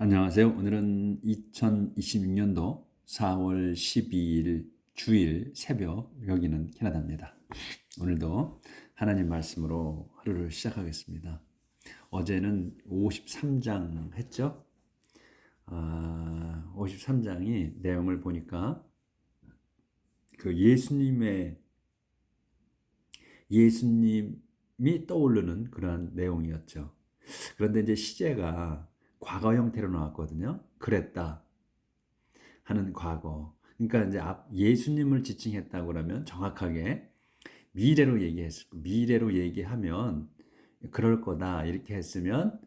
안녕하세요. 오늘은 2026년도 4월 12일 주일 새벽, 여기는 캐나다입니다. 오늘도 하나님 말씀으로 하루를 시작하겠습니다. 어제는 53장 했죠? 53장이 내용을 보니까 그 예수님이 떠오르는 그런 내용이었죠. 그런데 이제 시제가 과거 형태로 나왔거든요. 그랬다 하는 과거. 그러니까 이제 예수님을 지칭했다고 그러면 정확하게 미래로 얘기하면 그럴 거다 이렇게 했으면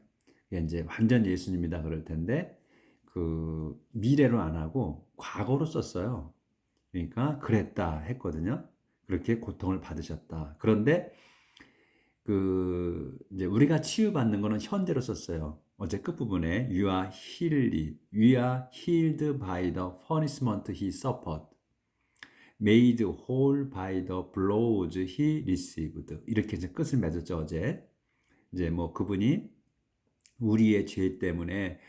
이제 완전 예수님이다 그럴 텐데 그 미래로 안 하고 과거로 썼어요. 그러니까 그랬다 했거든요. 그렇게 고통을 받으셨다. 그런데 그 이제 우리가 치유받는 거는 현재로 썼어요. 어제 끝부분에 you are healed by the punishment he suffered, made whole by the blows he received. 이렇게 이제 끝을 맺었죠, 어제. 이제 뭐 그분이 우리의 죄 때문에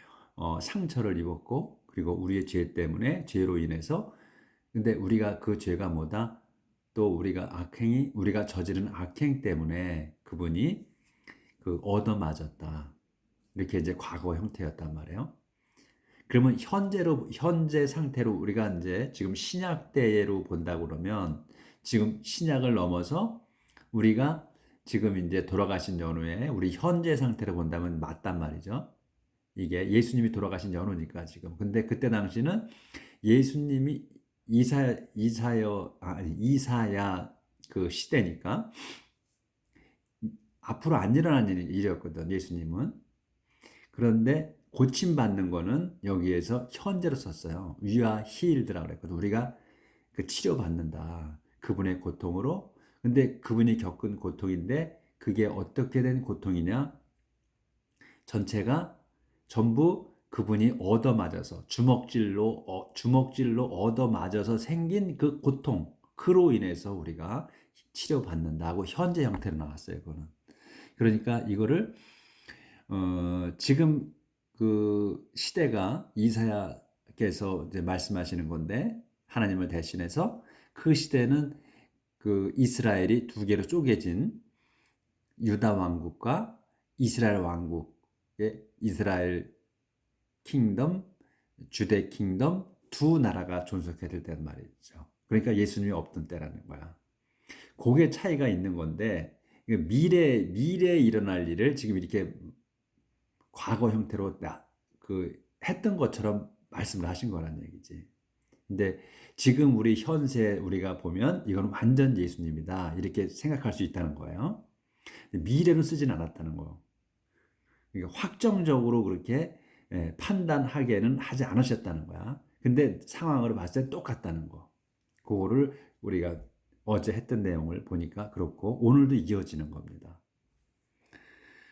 상처를 입었고, 그리고 우리의 죄 때문에 죄로 인해서, 근데 우리가 그 죄가 뭐다? 또 우리가 저지른 악행 때문에 그분이 그 얻어맞았다. 이렇게 이제 과거 형태였단 말이에요. 그러면 현재 상태로 우리가 이제 지금 신약 때로 본다고 그러면 지금 신약을 넘어서 우리가 지금 이제 돌아가신 연후에 우리 현재 상태로 본다면 맞단 말이죠. 이게 예수님이 돌아가신 연후니까 지금. 근데 그때 당시는 예수님이 이사야 그 시대니까 앞으로 안 일어난 일이었거든, 예수님은. 그런데 고침받는 거는 여기에서 현재로 썼어요. We are healed라고 그랬거든. 우리가 그 치료받는다. 그분의 고통으로. 근데 그분이 겪은 고통인데 그게 어떻게 된 고통이냐? 전체가 전부 그분이 얻어맞아서 주먹질로 얻어맞아서 생긴 그 고통, 그로 인해서 우리가 치료받는다고 현재 형태로 나왔어요. 그거는. 그러니까 이거를 지금 그 시대가 이사야께서 이제 말씀하시는 건데, 하나님을 대신해서 그 시대는 그 이스라엘이 두 개로 쪼개진 유다 왕국과 이스라엘 왕국의 이스라엘 킹덤, 주대 킹덤 두 나라가 존속해야 될 때란 말이죠. 그러니까 예수님이 없던 때라는 거야. 그게 차이가 있는 건데, 미래에 일어날 일을 지금 이렇게 과거 형태로 했던 것처럼 말씀을 하신 거란 얘기지. 근데 지금 우리 현세 우리가 보면 이건 완전 예수님이다 이렇게 생각할 수 있다는 거예요. 미래로 쓰진 않았다는 거. 그러니까 확정적으로 그렇게 판단하게는 하지 않으셨다는 거야. 근데 상황으로 봤을 때 똑같다는 거. 그거를 우리가 어제 했던 내용을 보니까 그렇고 오늘도 이어지는 겁니다.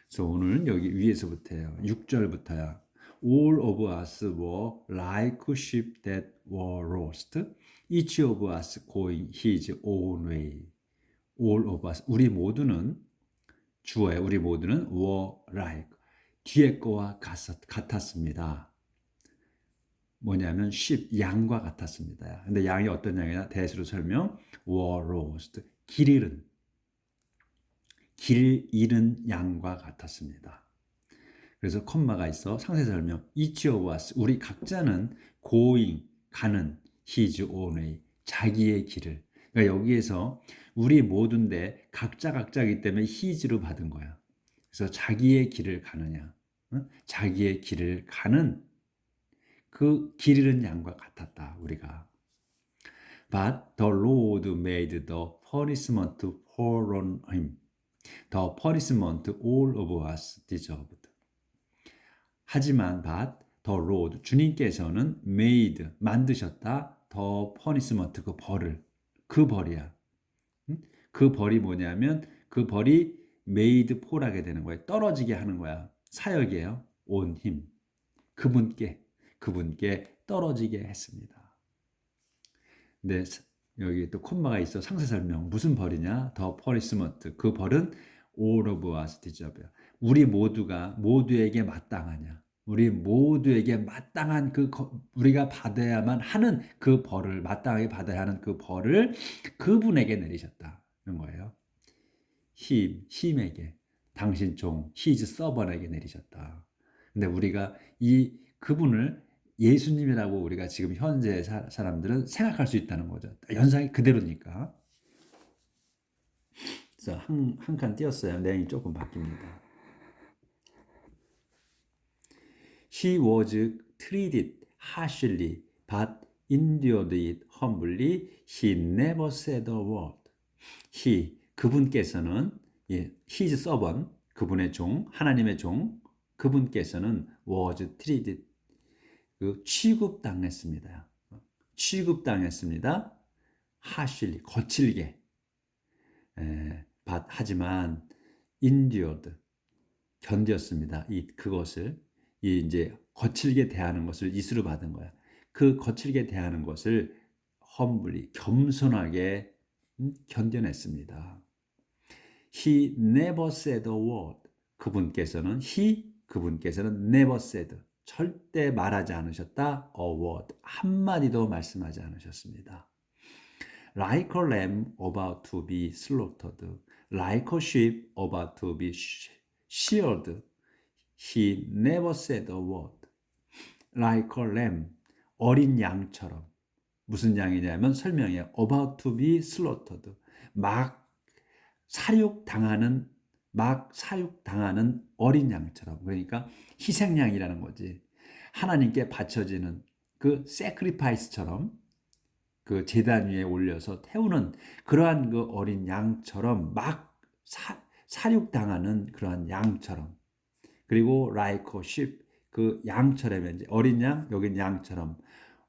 그래서 오늘 여기 위에서부터요. 6절부터야. All of us were like sheep that were lost. Each of us going his own way. All of us. 우리 모두는 주어에 우리 모두는 were like. 뒤에 거와 같았습니다. 뭐냐면 sheep, 양과 같았습니다. 근데 양이 어떤 양이냐? 대수로 설명. were lost. 길 잃은 양과 같았습니다. 그래서 콤마가 있어 상세 설명. Each of us, 우리 각자는 going, 가는 his own way, 자기의 길을. 그러니까 여기에서 우리 모두인데 각자이기 때문에 his로 받은 거야. 그래서 자기의 길을 가느냐, 자기의 길을 가는 그 길 잃은 양과 같았다 우리가. But the Lord made the punishment fall on him. The punishment all of us deserved. 하지만 but the Lord 주님께서는 made 만드셨다 the punishment 그 벌이야. 그 벌이 뭐냐면 그 벌이 made fall하게 되는 거예요. 떨어지게 하는 거야. 사역이에요. on him 그분께 떨어지게 했습니다. 근데 여기 또 콤마가 있어 상세 설명. 무슨 벌이냐? the punishment 그 벌은 all of us deserve. 우리 모두에게 마땅하냐? 우리 모두에게 마땅한 우리가 받아야만 하는 그 벌을, 마땅하게 받아야 하는 그 벌을 그분에게 내리셨다는 거예요. 힘에게, 당신 종 히즈 서번에게 내리셨다. 근데 우리가 이 그분을 예수님이라고 우리가 지금 현재 사람들은 생각할 수 있다는 거죠. 연상이 그대로니까. 그래서 한 칸 띄었어요. 내용이 조금 바뀝니다. He was treated harshly, but endured it humbly. He never said a word. 그분께서는 his servant, 그분의 종, 하나님의 종, 그분께서는 was treated, 취급당했습니다. 취급당했습니다. harshly, 거칠게. 하지만 endured, 견뎠습니다. 그것을 이제 거칠게 대하는 것을 이수로 받은 거야. 그 거칠게 대하는 것을 humbly, 겸손하게 견뎌냈습니다. He never said a word. 그분께서는 never said, 절대 말하지 않으셨다. A word, 한마디도 말씀하지 않으셨습니다. Like a lamb about to be slaughtered, like a sheep about to be sheared, he never said a word. Like a lamb, 어린 양처럼. 무슨 양이냐면 설명해요. About to be slaughtered, 막 사육당하는 어린 양처럼. 그러니까 희생양이라는 거지. 하나님께 바쳐지는 그 sacrifice처럼, 그 제단 위에 올려서 태우는 그러한 그 어린 양처럼, 막 사육당하는 그러한 양처럼. 그리고 like a sheep, 그 양처럼, 이제 어린 양, 여긴 양처럼.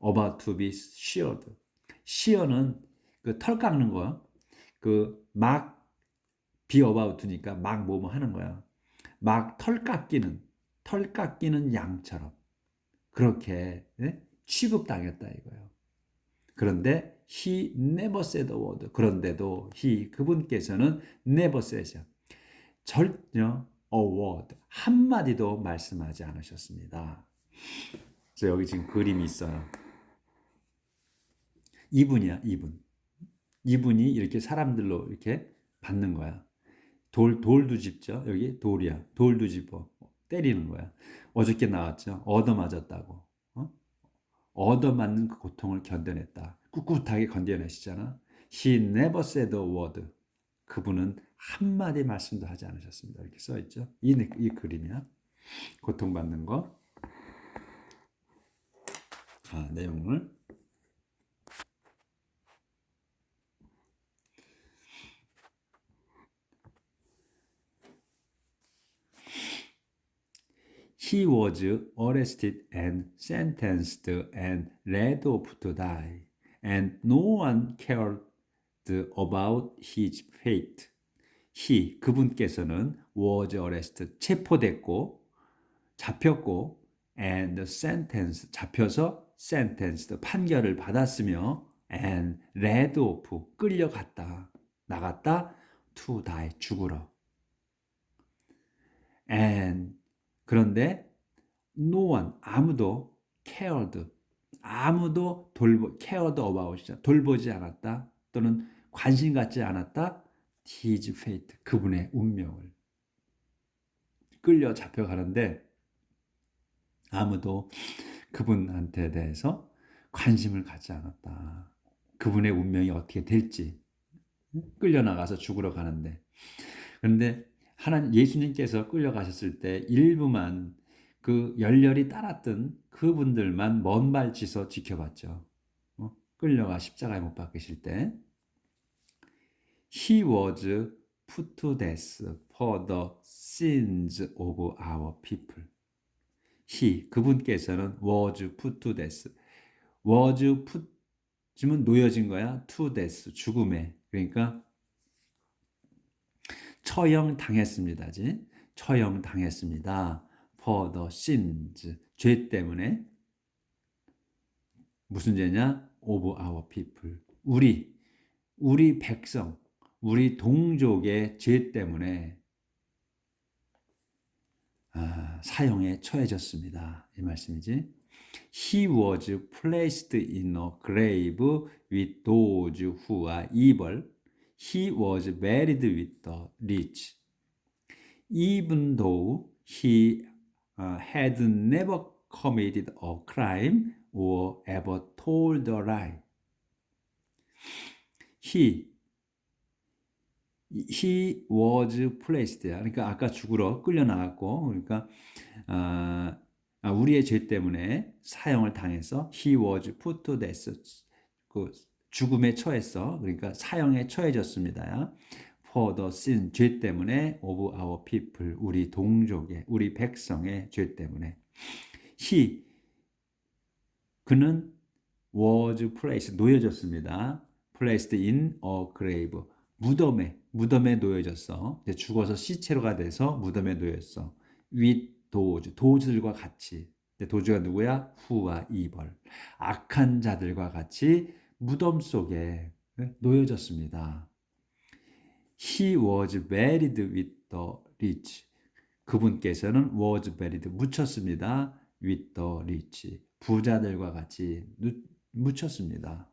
about to be sheared. shear는 그 털 깎는 거야. 막 be about니까 막 뭐뭐 하는 거야. 막 털 깎이는 양처럼 그렇게 취급당했다 이거예요. 그런데 he never said a word. 그런데도 그분께서는 never said, 전혀 a word, 한마디도 말씀하지 않으셨습니다. 그래서 여기 지금 그림이 있어요. 이분이야, 이분이 이렇게 사람들로 이렇게 받는 거야. 돌도 짚죠. 여기 돌이야. 돌도 짚어. 때리는 거야. 어저께 나왔죠. 얻어맞았다고. 얻어맞는 그 고통을 견뎌냈다. 꿋꿋하게 견뎌내시잖아. He never said a word. 그분은 한마디 말씀도 하지 않으셨습니다. 이렇게 써있죠. 이 그림이야. 고통받는 거. 내용을. He was arrested and sentenced and led off to die, and no one cared about his fate. 그분께서는 was arrested, 체포됐고, 잡혔고, and sentenced, 잡혀서 sentenced, 판결을 받았으며, and led off, 끌려갔다, 나갔다, to die, 죽으러. and 그런데 no one, 아무도 cared, 아무도 cared about이죠. 돌보지 않았다 또는 관심 갖지 않았다. his fate, 그분의 운명을. 끌려 잡혀가는데 아무도 그분한테 대해서 관심을 갖지 않았다. 그분의 운명이 어떻게 될지. 끌려나가서 죽으러 가는데. 그런데 예수님께서 끌려가셨을 때 일부만, 그 열렬히 따랐던 그분들만 먼 발치서 지켜봤죠. 끌려가 십자가에 못 박히실 때. He was put to death for the sins of our people. 그분께서는 was put to death. was put, 지금 놓여진 거야. to death, 죽음에. 그러니까 처형당했습니다지. 처형당했습니다. For the sins, 죄 때문에. 무슨 죄냐? Of our people, 우리 백성, 우리 동족의 죄 때문에 사형에 처해졌습니다. 이 말씀이지. He was placed in a grave with those who are evil. He was buried with the rich. Even though he had never committed a crime or ever told a lie. He was placed. 그러니까 아까 죽으러 끌려 나갔고, 그러니까 우리의 죄 때문에 사형을 당해서 he was put to death. 그 죽음에 처했어. 그러니까 사형에 처해졌습니다. For the sin, 죄 때문에 of our people, 우리 동족의, 우리 백성의 죄 때문에. 그는 was placed, 놓여졌습니다. placed in a grave, 무덤에 놓여졌어. 이제 죽어서 시체로가 돼서 무덤에 놓였어. with 도주들과 같이. 도주가 누구야? 후와 이벌. 악한 자들과 같이 무덤 속에 놓여졌습니다. He was buried with the rich. 그분께서는 was buried, 묻혔습니다. with the rich. 부자들과 같이 묻혔습니다.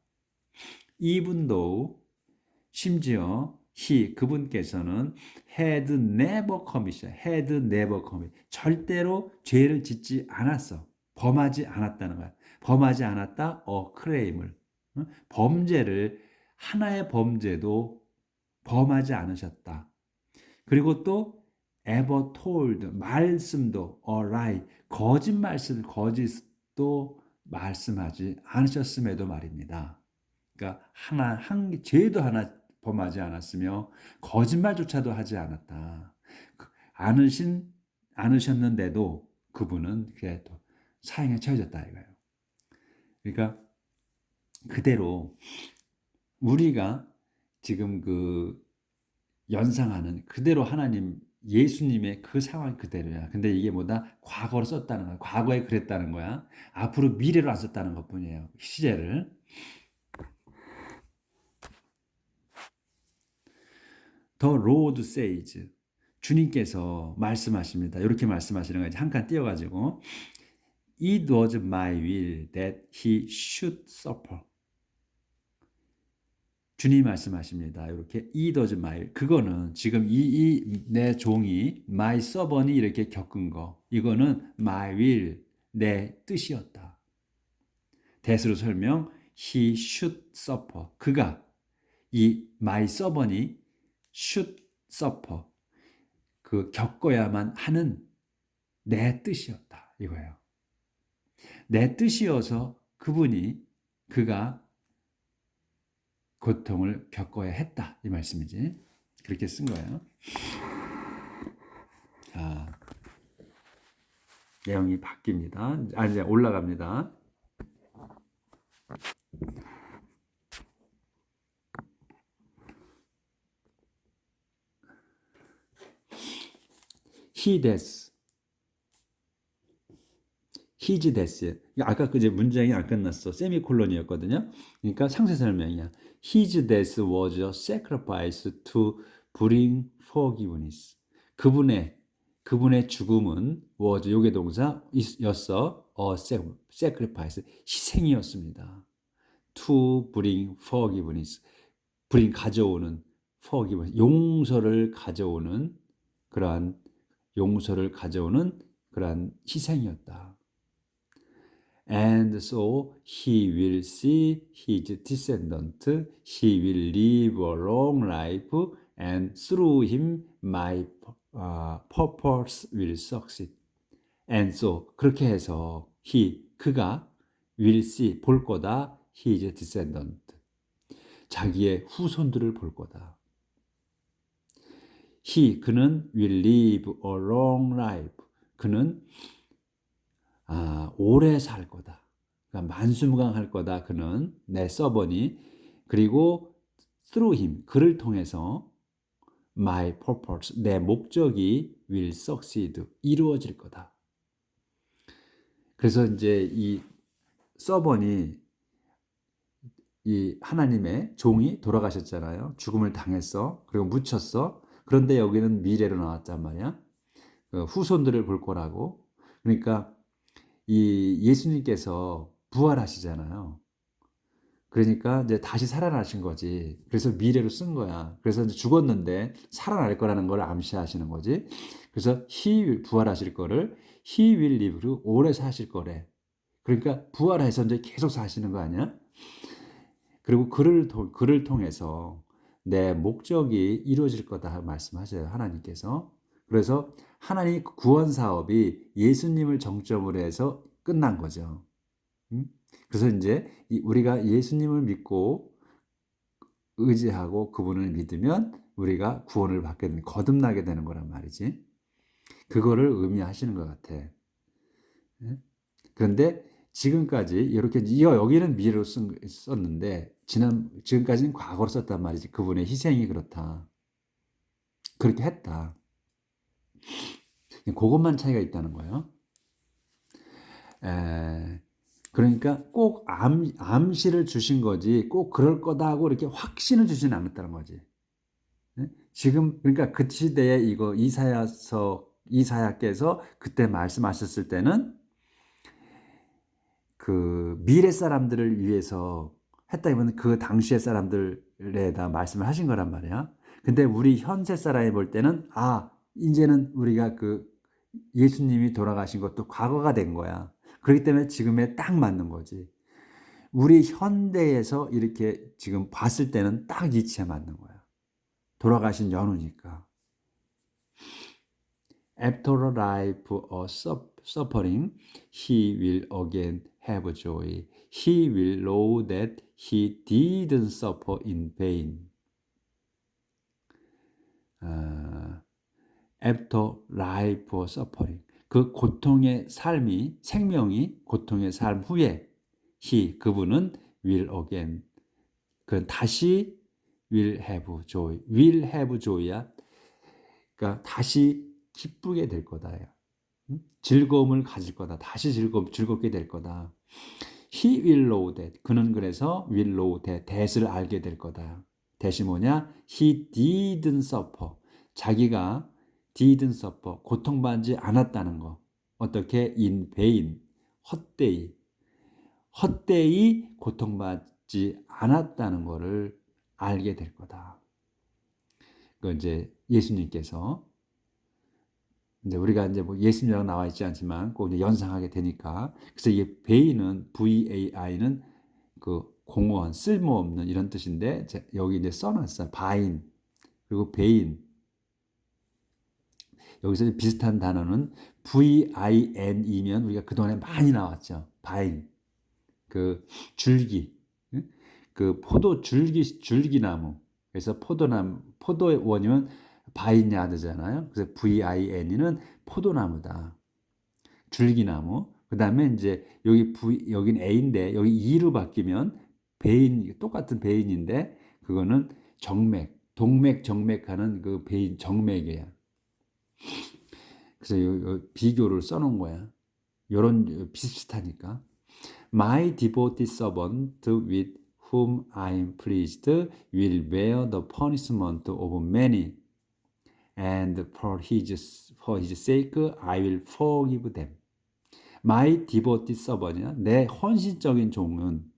Even though, 심지어 그분께서는 had never committed, 절대로 죄를 짓지 않았어. 범하지 않았다는 거야. 범하지 않았다, 크레임을. 범죄를, 하나의 범죄도 범하지 않으셨다. 그리고 또 ever told, 말씀도 a lie, 거짓도 말씀하지 않으셨음에도 말입니다. 그러니까 죄도 하나 범하지 않았으며 거짓말조차도 하지 않았다. 않으셨는데도 그분은 그게 또 사형에 처해졌다 이거예요. 그러니까 그대로 우리가 지금 그 연상하는 그대로 하나님, 예수님의 그 상황 그대로야. 근데 이게 뭐다? 과거로 썼다는 거야. 과거에 그랬다는 거야. 앞으로 미래로 안 썼다는 것 뿐이에요. 시제를. The Lord says, 주님께서 말씀하십니다. 이렇게 말씀하시는 거지. 한 칸 띄어가지고 It was my will that he should suffer. 주님 말씀하십니다. 이렇게 It was my will. 그거는 지금 내 종이 my servant이 이렇게 겪은 거, 이거는 my will, 내 뜻이었다. 대수로 설명, he should suffer. 그가, 이 my servant이 should suffer, 그 겪어야만 하는 내 뜻이었다 이거예요. 내 뜻이어서 그가 고통을 겪어야 했다 이 말씀이지. 그렇게 쓴 거예요. 내용이 바뀝니다. 이제 올라갑니다. his death. 아까 그제 문장이 안 끝났어. 세미콜론이었거든요. 그러니까 상세 설명이야. His death was a sacrifice to bring forgiveness. 그분의 죽음은 was, 요게 동사였어. a sacrifice, 희생이었습니다. to bring forgiveness. 가져오는 forgiveness, 용서를 가져오는 그러한 희생이었다. And so he will see his descendant, he will live a long life, and through him my purpose will succeed. And so, 그렇게 해서 그가 will see, 볼 거다, his descendant, 자기의 후손들을 볼 거다. 그는 will live a long life. 그는 오래 살 거다. 그러니까 만수무강할 거다. 그는 내 서번이. 그리고 through him, 그를 통해서 my purpose, 내 목적이 will succeed, 이루어질 거다. 그래서 이제 이 서번이, 이 하나님의 종이 돌아가셨잖아요. 죽음을 당했어. 그리고 묻혔어. 그런데 여기는 미래로 나왔단 말이야. 후손들을 볼 거라고. 그러니까 이 예수님께서 부활하시잖아요. 그러니까 이제 다시 살아나신 거지. 그래서 미래로 쓴 거야. 그래서 이제 죽었는데 살아날 거라는 걸 암시하시는 거지. 그래서 부활하실 거를 he will live로 오래 사실 거래. 그러니까 부활해서 이제 계속 사시는 거 아니야? 그리고 그를 통해서 내 목적이 이루어질 거다 말씀하셔요. 하나님께서. 그래서 하나님 구원 사업이 예수님을 정점으로 해서 끝난 거죠. 그래서 이제 우리가 예수님을 믿고 의지하고 그분을 믿으면 우리가 구원을 받게 되는, 거듭나게 되는 거란 말이지. 그거를 의미하시는 것 같아. 그런데 지금까지 이렇게 여기는 미래로 썼는데 지금까지는 과거로 썼단 말이지. 그분의 희생이 그렇다. 그렇게 했다. 그것만 차이가 있다는 거예요. 그러니까 꼭 암시를 주신 거지 꼭 그럴 거다 하고 이렇게 확신을 주지는 않았다는 거지. 지금 그러니까 그 시대에 이거 이사야께서 그때 말씀하셨을 때는 그 미래 사람들을 위해서 했다기보다는 그 당시의 사람들에다 말씀을 하신 거란 말이야. 근데 우리 현세 사람이 볼 때는 이제는 우리가 그 예수님이 돌아가신 것도 과거가 된 거야. 그렇기 때문에 지금에 딱 맞는 거지. 우리 현대에서 이렇게 지금 봤을 때는 딱 이치에 맞는 거야. 돌아가신 연후니까. After a life of suffering, he will again have joy. He will know that he didn't suffer in vain. After life of suffering. 그 고통의 삶이, 생명이 고통의 삶 후에 그분은 will again. 그건 다시 will have joy. will have joy야. 그러니까 다시 기쁘게 될 거다. 즐거움을 가질 거다. 다시 즐겁게 될 거다. He will know that. 그는 그래서 will know that. that을 알게 될 거다. that이 뭐냐? He didn't suffer. 자기가 didn't suffer. 고통받지 않았다는 거. 어떻게? in vain. 헛되이. 헛되이 고통받지 않았다는 것을 알게 될 거다. 그 이제 예수님께서 이제 우리가 이제 뭐 예수님이라고 나와 있지 않지만 꼭 이제 연상하게 되니까 그래서 이 V는 VAI는 그 공허한 쓸모없는 이런 뜻인데 여기 이제 써놨어요. 바인 그리고 베인 여기서 비슷한 단어는 VIN이면 우리가 그동안에 많이 나왔죠. 바인 그 줄기 그 포도 줄기나무 그래서 포도원이면 바인야드잖아요. 그래서 VIN은 포도나무다. 줄기나무. 그 다음에 이제 여긴 A인데 여기 E로 바뀌면 베인 똑같은 베인인데 그거는 동맥 정맥하는 그 베인 정맥이야. 그래서 요 비교를 써놓은 거야. 요런 비슷하니까. My devoted servant with whom I am pleased will bear the punishment of many, and for his sake I will forgive them. My devoted servant이야. 내 헌신적인 종은,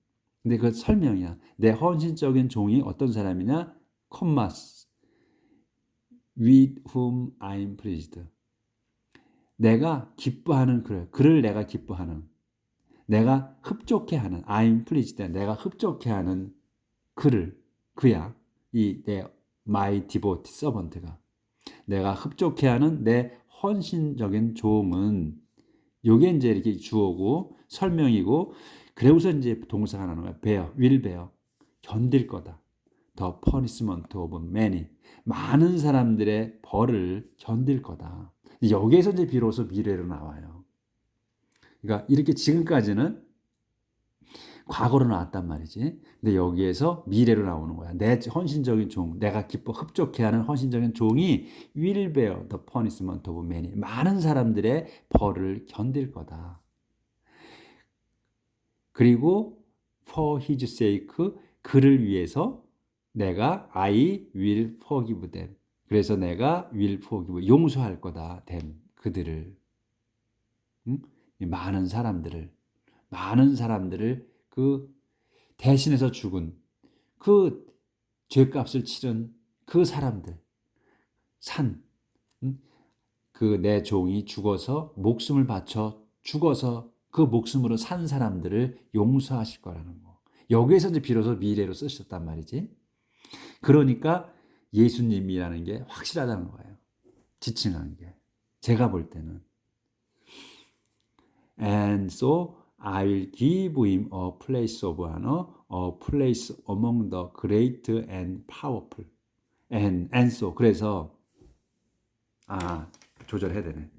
근데 그 설명이야. 내 헌신적인 종이 어떤 사람이냐? 컴마스, with whom I am pleased. 내가 기뻐하는 그를 내가 기뻐하는. 내가 흡족해하는 I'm pleased. 내가 흡족해하는 그야. 내 my devoted servant가 내가 흡족해하는 내 헌신적인 종은 요게 이제 이렇게 주어고 설명이고 그래서 이제 동사가 나오는 거야. will bear 견딜 거다. The punishment of many 많은 사람들의 벌을 견딜 거다. 여기에서 이제 비로소 미래로 나와요. 그러니까 이렇게 지금까지는 과거로 나왔단 말이지. 근데 여기에서 미래로 나오는 거야. 내 헌신적인 종, 내가 기뻐 흡족해하는 헌신적인 종이 will bear the punishment of many. 많은 사람들의 벌을 견딜 거다. 그리고 for his sake, 그를 위해서 내가 I will forgive them. 그래서 내가 will forgive, 용서할 거다. them. 그들을, 이 많은 사람들을 그 대신해서 죽은 그 죄값을 치른 그 사람들, 산, 그 내 종이 죽어서 목숨을 바쳐 죽어서 그 목숨으로 산 사람들을 용서하실 거라는 거. 여기에서 이제 비로소 미래로 쓰셨단 말이지. 그러니까 예수님이라는 게 확실하다는 거예요. 지칭하는 게. 제가 볼 때는. And so I will give him a place of honor, a place among the great and powerful. And so 그래서 조절해야 되네.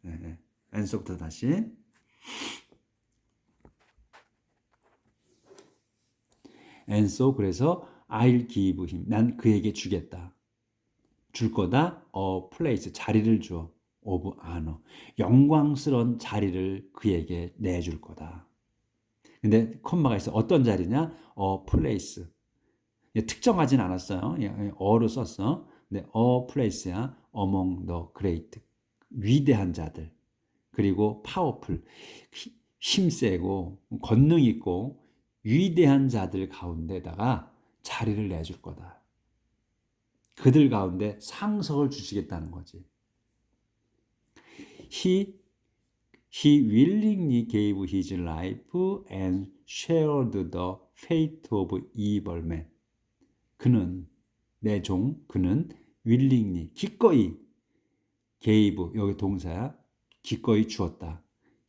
네. and so부터 다시. And so 그래서 I'll give him. 난 그에게 주겠다. 줄 거다. A place. 자리를 줘. of honor. 영광스러운 자리를 그에게 내줄 거다. 근데 콤마가 있어. 어떤 자리냐? A place. 특정하진 않았어요. 어로 썼어. 근데 a place야. among the great. 위대한 자들. 그리고 powerful. 힘세고 권능 있고 위대한 자들 가운데다가 자리를 내줄 거다. 그들 가운데 상석을 주시겠다는 거지. He willingly gave his life and shared the fate of evil men. 그는, 내 종, 그는 willingly, 기꺼이 gave, 여기 동사야. 기꺼이 주었다.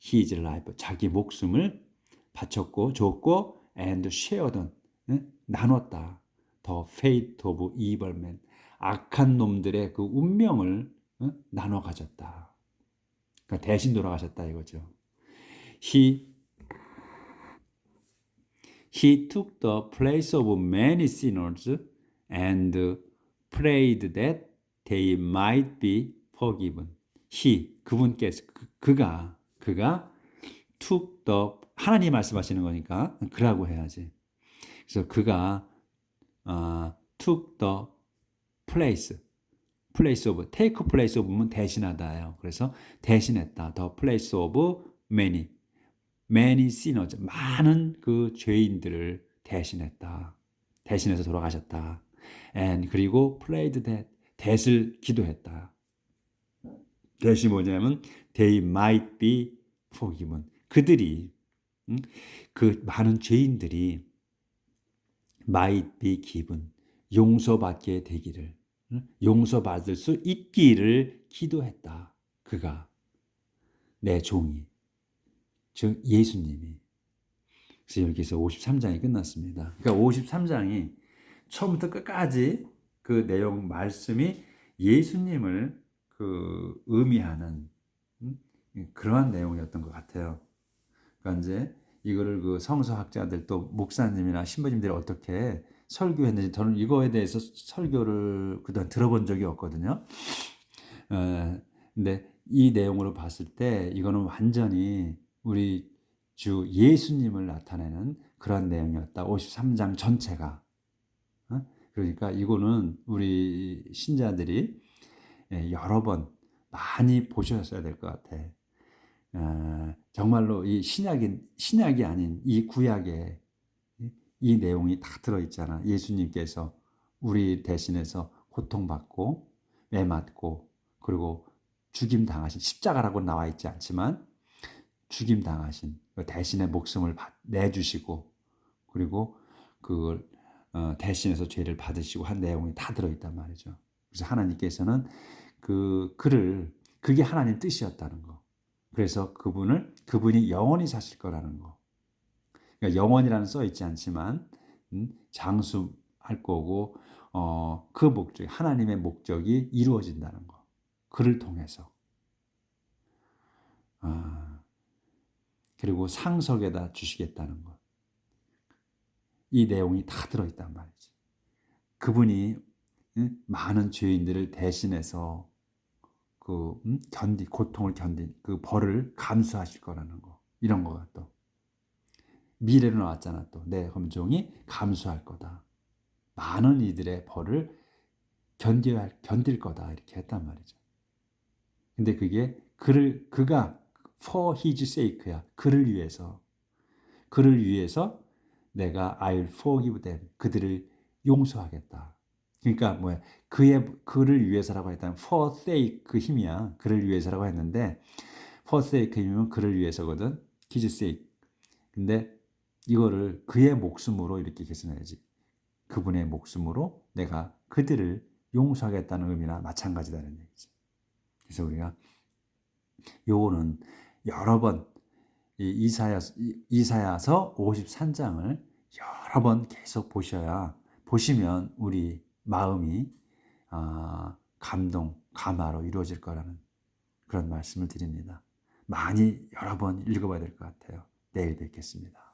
His life, 자기 목숨을 바쳤고 줬고 and shared, 나눴다. The fate of evil men, 악한 놈들의 그 운명을 나눠 가졌다. 그러니까 대신 돌아가셨다 이거죠. He took the place of many sinners and prayed that they might be forgiven. 그분께서 그가 took the, 하나님 말씀하시는 거니까 그라고 해야지. 그래서 그가 took the place of, take place of면 대신하다예요. 그래서 대신했다. the place of many sinners, 많은 그 죄인들을 대신했다. 대신해서 돌아가셨다. and 그리고 prayed that, that을 기도했다. that이 뭐냐면 they might be forgiven. 그들이, 그 많은 죄인들이 might be given, 용서받게 되기를, 용서받을 수 있기를 기도했다. 그가, 내 종이, 즉 예수님이. 그래서 여기서 53장이 끝났습니다. 그러니까 53장이 처음부터 끝까지 그 내용 말씀이 예수님을 그 의미하는 그러한 내용이었던 것 같아요. 그러니까 이제 이거를 그 성서학자들 또 목사님이나 신부님들이 어떻게 설교했는지 저는 이거에 대해서 설교를 그동안 들어본 적이 없거든요. 근데 이 내용으로 봤을 때 이거는 완전히 우리 주 예수님을 나타내는 그런 내용이었다. 53장 전체가. 그러니까 이거는 우리 신자들이 여러 번 많이 보셨어야 될 것 같아. 정말로 이 신약이 아닌 이 구약에 이 내용이 다 들어있잖아. 예수님께서 우리 대신해서 고통받고 매맞고 그리고 죽임 당하신, 십자가라고 나와 있지 않지만 죽임 당하신, 대신에 목숨을 내주시고 그리고 그걸 대신해서 죄를 받으시고 한 내용이 다 들어있단 말이죠. 그래서 하나님께서는 그게 하나님 뜻이었다는 거. 그래서 그분이 영원히 사실 거라는 거. 그러니까 영원이라는 써 있지 않지만 장수할 거고 그 목적, 하나님의 목적이 이루어진다는 거. 그를 통해서. 그리고 상석에다 주시겠다는 것. 이 내용이 다 들어있단 말이지. 그분이 많은 죄인들을 대신해서 고통을 견딘 그 벌을 감수하실 거라는 거. 이런 거가 또 미래로 나왔잖아. 또 내 검종이 감수할 거다. 많은 이들의 벌을 견딜 거다. 이렇게 했단 말이죠. 근데 그게 그가 for his sake야. 그를 위해서 내가 I'll forgive them. 그들을 용서하겠다. 그러니까 뭐야? 그를 위해서라고 했다면 for sake 그 힘이야. 그를 위해서라고 했는데 for sake 그 힘이면 그를 위해서거든. his sake. 근데 이거를 그의 목숨으로 이렇게 계산해야지. 그분의 목숨으로 내가 그들을 용서하겠다는 의미나 마찬가지다는 얘기지. 그래서 우리가 요거는 여러 번 이사야서 53장을 여러 번 계속 보시면 우리 마음이 감동, 감화로 이루어질 거라는 그런 말씀을 드립니다. 많이 여러 번 읽어봐야 될 것 같아요. 내일 뵙겠습니다.